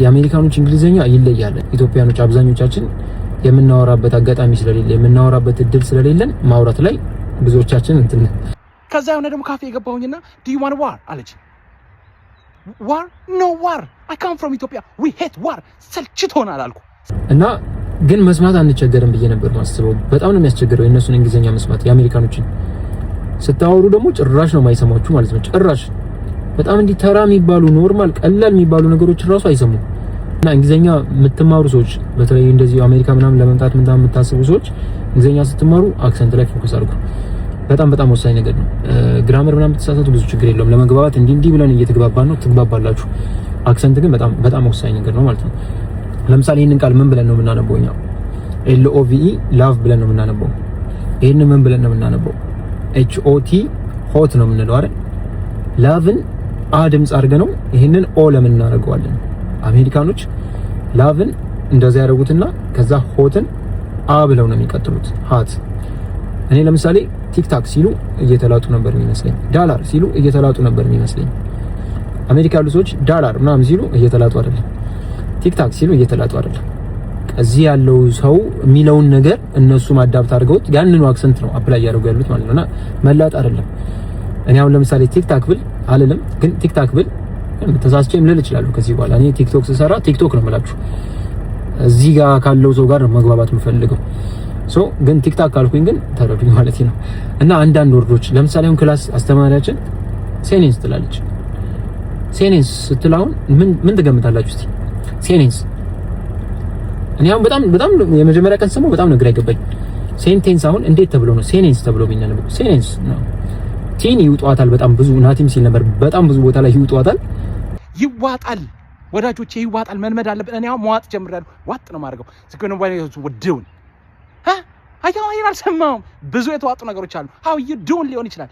የአሜሪካኖች እንግሊዘኛ ይለያል። ኢትዮጵያኖች አብዛኞቻችን የምናወራበት አጋጣሚ ስለሌለ የምናወራበት እድል ስለሌለን ማውራት ላይ ብዙዎቻችን እንትን ከዛ የሆነ ደግሞ ካፌ የገባሁኝና do you want war አለች war no war I come from Ethiopia we hate war ሰልችቶናል አልኩ እና ግን መስማት አንቸገርም ብዬ ነበር ማስበው። በጣም ነው የሚያስቸግረው የነሱን እንግሊዘኛ መስማት። የአሜሪካኖችን ስታወሩ ደግሞ ጭራሽ ነው የማይሰማችሁ ማለት ነው። ጭራሽ በጣም እንዲህ ተራ የሚባሉ ኖርማል ቀላል የሚባሉ ነገሮች ራሱ አይሰሙም። እና እንግሊዘኛ የምትማሩ ሰዎች በተለይ እንደዚህ አሜሪካ ምናምን ለመምጣት የምታስቡ ሰዎች እንግሊዘኛ ስትማሩ አክሰንት ላይ ፎከስ አድርጉ። በጣም ወሳኝ ነገር ነው። ግራመር ምናምን ተሳሳቱ ብዙ ችግር የለውም። ለመግባባት እንዲህ ብለን እየተግባባን ነው ትግባባላችሁ። አክሰንት ግን በጣም ወሳኝ ነገር ነው ማለት ነው። ለምሳሌ ይሄንን ቃል ምን ብለን ነው የምናነበው? እኛ LOVE ላቭ ብለን ነው የምናነበው። ይሄንን ምን ብለን ነው የምናነበው? HOT ሆት ነው የምንለው አይደል? ላቭን አ ድምጽ አድርገን ነው ይሄንን ኦ ለምን እናደርገዋለን? አሜሪካኖች ላቭን እንደዛ ያደርጉትና ከዛ ሆትን አ ብለው ነው የሚቀጥሉት ሃት። እኔ ለምሳሌ ቲክታክ ሲሉ እየተላጡ ነበር የሚመስለኝ። ዳላር ሲሉ እየተላጡ ነበር የሚመስለኝ። አሜሪካ ያሉ ሰዎች ዳላር ምናምን ሲሉ እየተላጡ አይደለም። ቲክታክ ሲሉ እየተላጡ አይደለም። እዚህ ያለው ሰው የሚለውን ነገር እነሱ ማዳብት አድርገውት ያንኑ አክሰንት ነው አፕላይ ያደርጉ ያሉት ማለት ነውና መላጥ አይደለም። እኔ አሁን ለምሳሌ ቲክታክ ብል አልልም፣ ግን ቲክታክ ብል ተሳስቼም ልል እችላለሁ። ከዚህ በኋላ እኔ ቲክቶክ ስሰራ ቲክቶክ ነው የምላችሁ። እዚህ ጋር ካለው ሰው ጋር መግባባት የምፈልገው ግን ቲክታክ ካልኩኝ ግን ተረዱኝ ማለት ነው። እና አንዳንድ ወርዶች ለምሳሌ አሁን ክላስ አስተማሪያችን ሴኔንስ ትላለች። ሴኔንስ ስትል አሁን ምን ትገምታላችሁ እስቲ? ሴኔንስ እኔ አሁን በጣም የመጀመሪያ ቀን ስሙ በጣም ነገር አይገባኝ። ሴንቴንስ አሁን እንዴት ተብሎ ነው ሴኔንስ ተብሎ የሚነበበው? ሴኔንስ ነው። ቲን ይውጧታል በጣም ብዙ ናቲም ሲል ነበር። በጣም ብዙ ቦታ ላይ ይውጧታል። ይዋጣል ወዳጆቼ፣ ይዋጣል። መልመድ አለብን። እኔ አሁን መዋጥ ጀምሬያለሁ። ዋጥ ነው ማድረገው ዝግነ ባይነቱ ወደውን አያው አልሰማሁም። ብዙ የተዋጡ ነገሮች አሉ። how you doing ሊሆን ይችላል።